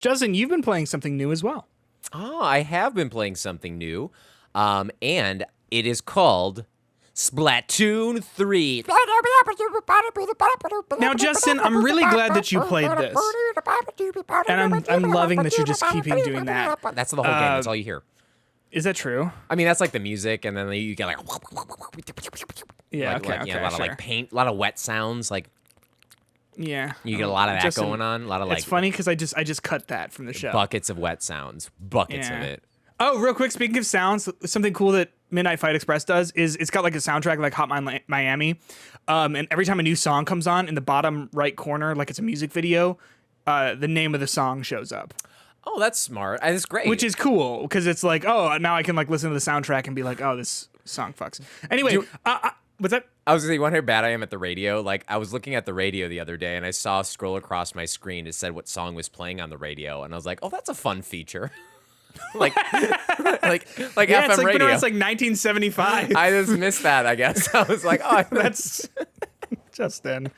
Justin, you've been playing something new as well. Oh, I have been playing something new, and it is called Splatoon 3. Now, Justin, I'm really glad that you played this. And I'm loving that you're just keeping doing that. That's the whole game. That's all you hear. Is that true? I mean, that's like the music, and then you get like... Yeah, like, okay, like, okay, a lot of like paint, a lot of wet sounds, like... Yeah. You get a lot of that going on, a lot of like... It's funny because I just cut that from the show. Buckets of wet sounds. Buckets of it. Oh, real quick, speaking of sounds, something cool that Midnight Fight Express does is it's got like a soundtrack like Hot Miami. And every time a new song comes on, in the bottom right corner, like it's a music video, the name of the song shows up. Oh, that's smart. That's great. Which is cool, because it's like, oh, now I can like listen to the soundtrack and be like, oh, this song fucks. Anyway, what's that? I was going to say, you want to hear how bad I am at the radio? Like, I was looking at the radio the other day, and I saw a scroll across my screen. It said what song was playing on the radio, and I was like, oh, that's a fun feature. like yeah, FM it's like radio. been around since like 1975. I just missed that, I guess. I was like, oh, that's Justin.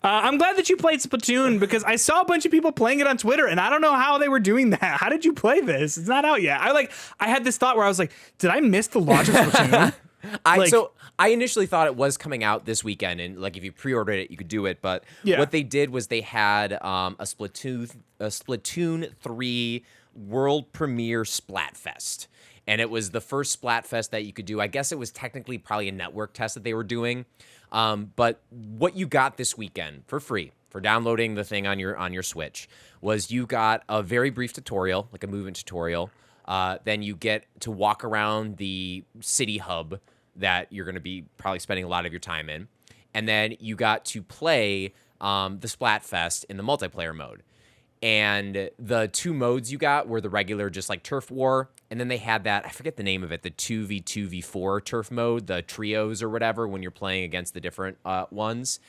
I'm glad that you played Splatoon because I saw a bunch of people playing it on Twitter and I don't know how they were doing that. How did you play this? It's not out yet. I had this thought where I was like, did I miss the launch of Splatoon? So I initially thought it was coming out this weekend, and like if you pre-ordered it, you could do it. But what they did was they had a Splatoon 3 world premiere Splatfest. And it was the first Splatfest that you could do. I guess it was technically probably a network test that they were doing. But what you got this weekend for free for downloading the thing on your Switch was you got a very brief tutorial, like a movement tutorial. Then you get to walk around the city hub that you're going to be probably spending a lot of your time in. And then you got to play the Splatfest in the multiplayer mode. And the two modes you got were the regular, just like Turf War. And then they had that, I forget the name of it, the 2v2v4 turf mode, the trios or whatever, when you're playing against the different ones.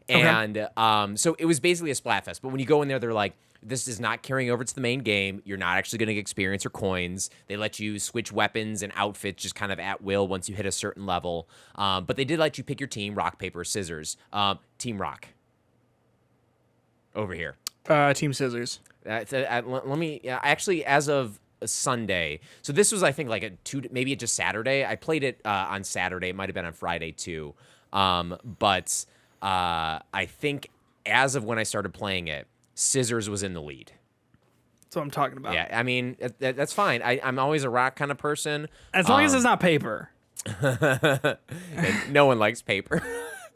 And so it was basically a Splatfest. But when you go in there, they're like, this is not carrying over to the main game. You're not actually going to get experience or coins. They let you switch weapons and outfits just kind of at will once you hit a certain level. But they did let you pick your team, rock, paper, scissors. Team Rock. Over here. Team Scissors. Let me actually, as of Sunday. So this was, I think, like maybe just Saturday. I played it on Saturday. It might have been on Friday too. But I think as of when I started playing it, Scissors was in the lead. That's what I'm talking about. Yeah, I mean, that's fine. I'm always a rock kind of person. As long as it's not paper. No one likes paper.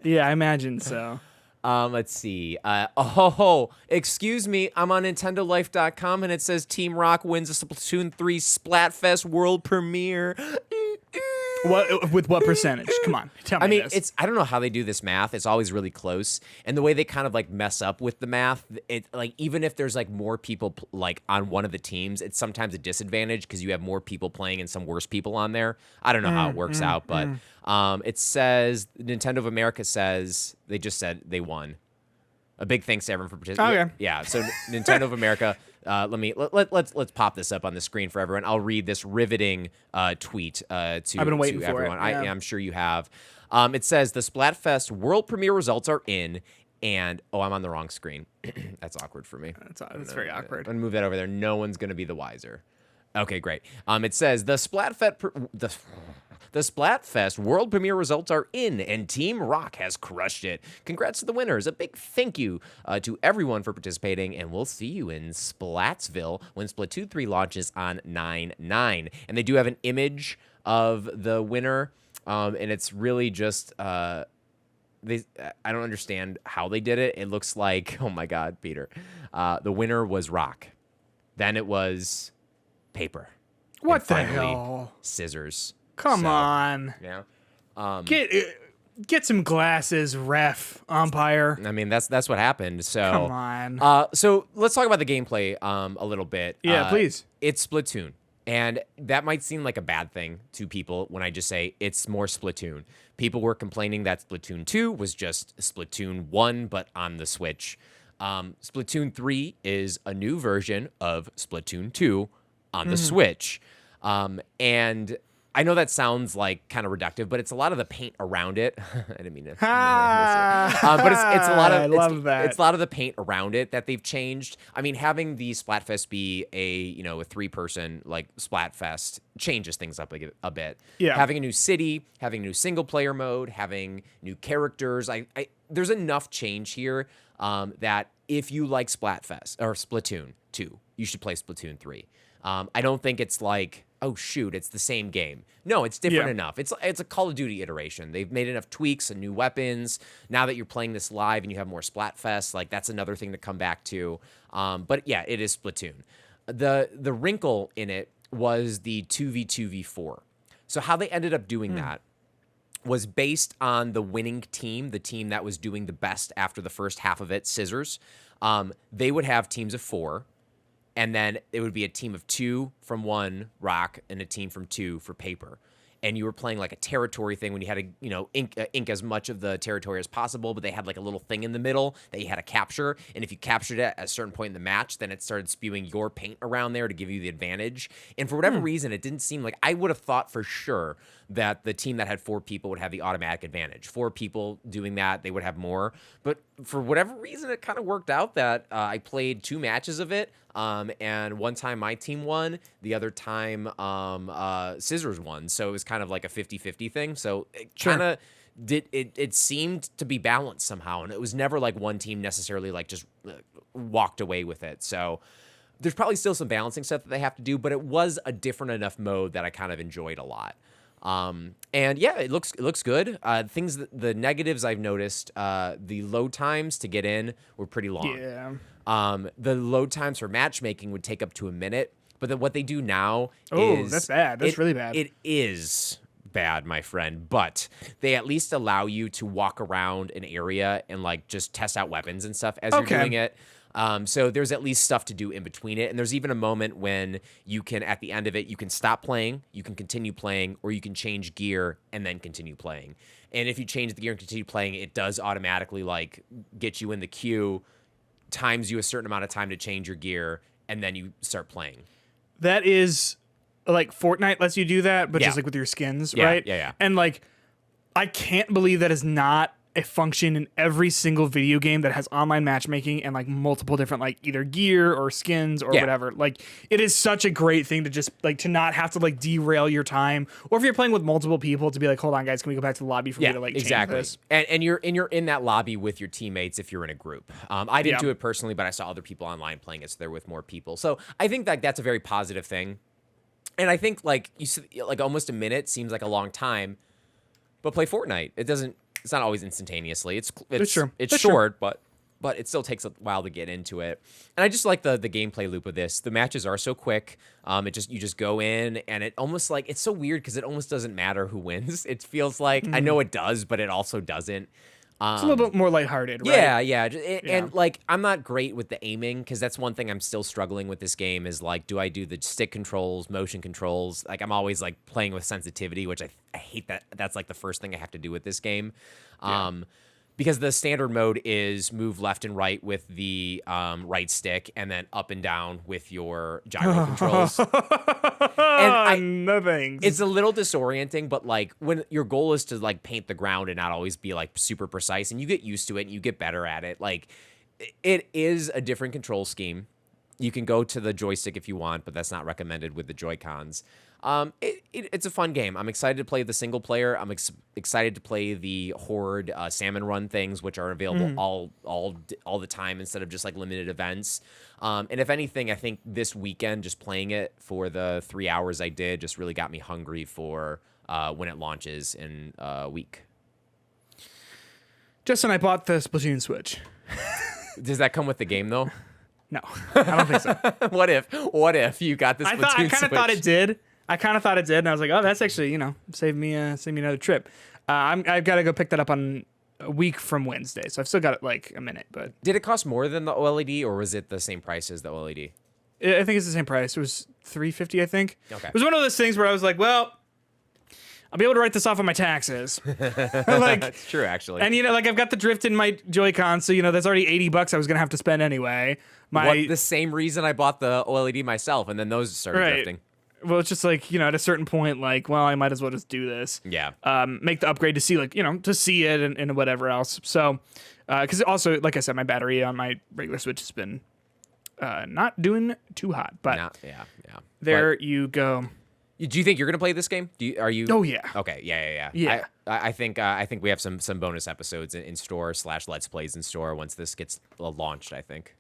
Yeah, I imagine so. Let's see. Excuse me. I'm on NintendoLife.com, and it says Team Rock wins a Splatoon 3 Splatfest world premiere. With what percentage? Come on, tell me. I mean, this. I don't know how they do this math. It's always really close, and the way they kind of like mess up with the math, it like even if there's like more people like on one of the teams, it's sometimes a disadvantage because you have more people playing and some worse people on there. I don't know how it works out, but it says Nintendo of America says they just said they won. A big thanks to everyone for participating. Okay. Yeah. So Nintendo of America. Let's pop this up on the screen for everyone. I'll read this riveting tweet to I've been waiting to for everyone. it. Yeah. I'm sure you have. It says the Splatfest world premiere results are in, and I'm on the wrong screen. That's awkward for me. That's very awkward. I'm gonna move that over there. No one's gonna be the wiser. Okay, great. It says the Splatfest world premiere results are in, and Team Rock has crushed it. Congrats to the winners. A big thank you to everyone for participating, and we'll see you in Splatsville when Splatoon 3 launches on 9/9. And they do have an image of the winner, and it's really just I don't understand how they did it. It looks like, oh my God, Peter. The winner was Rock. Then it was Paper. What and the finally, hell? Scissors. Come on. Yeah. Get some glasses, ref, umpire. I mean, that's what happened. So Come on. So let's talk about the gameplay a little bit. Yeah, please. It's Splatoon. And that might seem like a bad thing to people when I just say it's more Splatoon. People were complaining that Splatoon 2 was just Splatoon 1, but on the Switch. Splatoon 3 is a new version of Splatoon 2 on the Switch. And I know that sounds like kind of reductive, but it's a lot of the paint around it. I didn't mean to. But it's a lot of. I love that. It's a lot of the paint around it that they've changed. I mean, having the Splatfest be a 3-person like Splatfest changes things up a bit. Yeah. Having a new city, having a new single player mode, having new characters. There's enough change here that if you like Splatfest or Splatoon 2, you should play Splatoon 3. I don't think it's like, oh shoot, it's the same game. No, it's different enough. It's a Call of Duty iteration. They've made enough tweaks and new weapons. Now that you're playing this live and you have more Splatfest, like that's another thing to come back to. But yeah, it is Splatoon. The wrinkle in it was the 2v2v4. So how they ended up doing that was based on the winning team, the team that was doing the best after the first half of it, Scissors. They would have teams of 4. And then it would be a team of 2 from one rock and a team from 2 for paper. And you were playing like a territory thing when you had to, ink as much of the territory as possible, but they had like a little thing in the middle that you had to capture. And if you captured it at a certain point in the match, then it started spewing your paint around there to give you the advantage. And for whatever reason, it didn't seem like, I would have thought for sure that the team that had 4 people would have the automatic advantage. 4 people doing that, they would have more. But for whatever reason, it kind of worked out that I played 2 matches of it. And one time my team won, the other time Scissors won. So it was kind of like a 50-50 thing. So it kind of it seemed to be balanced somehow. And it was never like one team necessarily like just walked away with it. So there's probably still some balancing stuff that they have to do, but it was a different enough mode that I kind of enjoyed a lot. And yeah, it looks good. The negatives I've noticed, the load times to get in were pretty long. Yeah. The load times for matchmaking would take up to a minute, but then what they do now is that's bad. That's really bad. It is bad, my friend, but they at least allow you to walk around an area and like just test out weapons and stuff as you're doing it. So there's at least stuff to do in between it. And there's even a moment when you can, at the end of it, you can stop playing, you can continue playing, or you can change gear and then continue playing. And if you change the gear and continue playing, it does automatically like get you in the queue, times you a certain amount of time to change your gear, and then you start playing. That is like Fortnite lets you do that, but just like with your skins, right? Yeah. And like, I can't believe that is not a function in every single video game that has online matchmaking and like multiple different like either gear or skins or whatever. Like, it is such a great thing to just like to not have to like derail your time, or if you're playing with multiple people to be like, hold on guys, can we go back to the lobby for me to like change this? And you're in that lobby with your teammates if you're in a group. I didn't do it personally, but I saw other people online playing it, so they're with more people. So I think that that's a very positive thing. And I think like you said, like almost a minute seems like a long time, but play Fortnite. It's not always instantaneously. It's short, but it still takes a while to get into it. And I just like the gameplay loop of this. The matches are so quick. You just go in, and it almost like, it's so weird because it almost doesn't matter who wins. It feels like, I know it does, but it also doesn't. It's a little bit more lighthearted, right? Yeah. And like, I'm not great with the aiming because that's one thing I'm still struggling with this game is like, do I do the stick controls, motion controls? Like, I'm always like playing with sensitivity, which I hate that. That's like the first thing I have to do with this game. Because the standard mode is move left and right with the right stick and then up and down with your gyro controls. And no thanks. It's a little disorienting, but like when your goal is to like paint the ground and not always be like super precise, and you get used to it and you get better at it, like it is a different control scheme. You can go to the joystick if you want, but that's not recommended with the Joy-Cons. It's a fun game. I'm excited to play the single player. I'm excited to play the Horde salmon run things, which are available all the time instead of just like limited events. And if anything, I think this weekend, just playing it for the 3 hours I did, just really got me hungry for when it launches in a week. Justin, I bought the Splatoon Switch. Does that come with the game though? No, I don't think so. What if you got this? I kind of thought it did. And I was like, oh, that's actually, save me another trip. I've got to go pick that up on a week from Wednesday, so I've still got like a minute. But did it cost more than the OLED, or was it the same price as the OLED? I think it's the same price. It was $350, I think. Okay. It was one of those things where I was like, well, I'll be able to write this off on my taxes. That's true, actually. And like I've got the drift in my Joy-Con, so that's already $80 I was gonna have to spend anyway. The same reason I bought the OLED myself, and then those started drifting. Well, it's just like, at a certain point, like, well, I might as well just do this. Yeah. Make the upgrade to see, like, to see it and whatever else. So, because also, like I said, my battery on my regular Switch has been not doing too hot. But there you go. Do you think you're gonna play this game? Are you? Oh yeah. Okay. Yeah. I think we have some bonus episodes in store / Let's Plays in store once this gets launched, I think.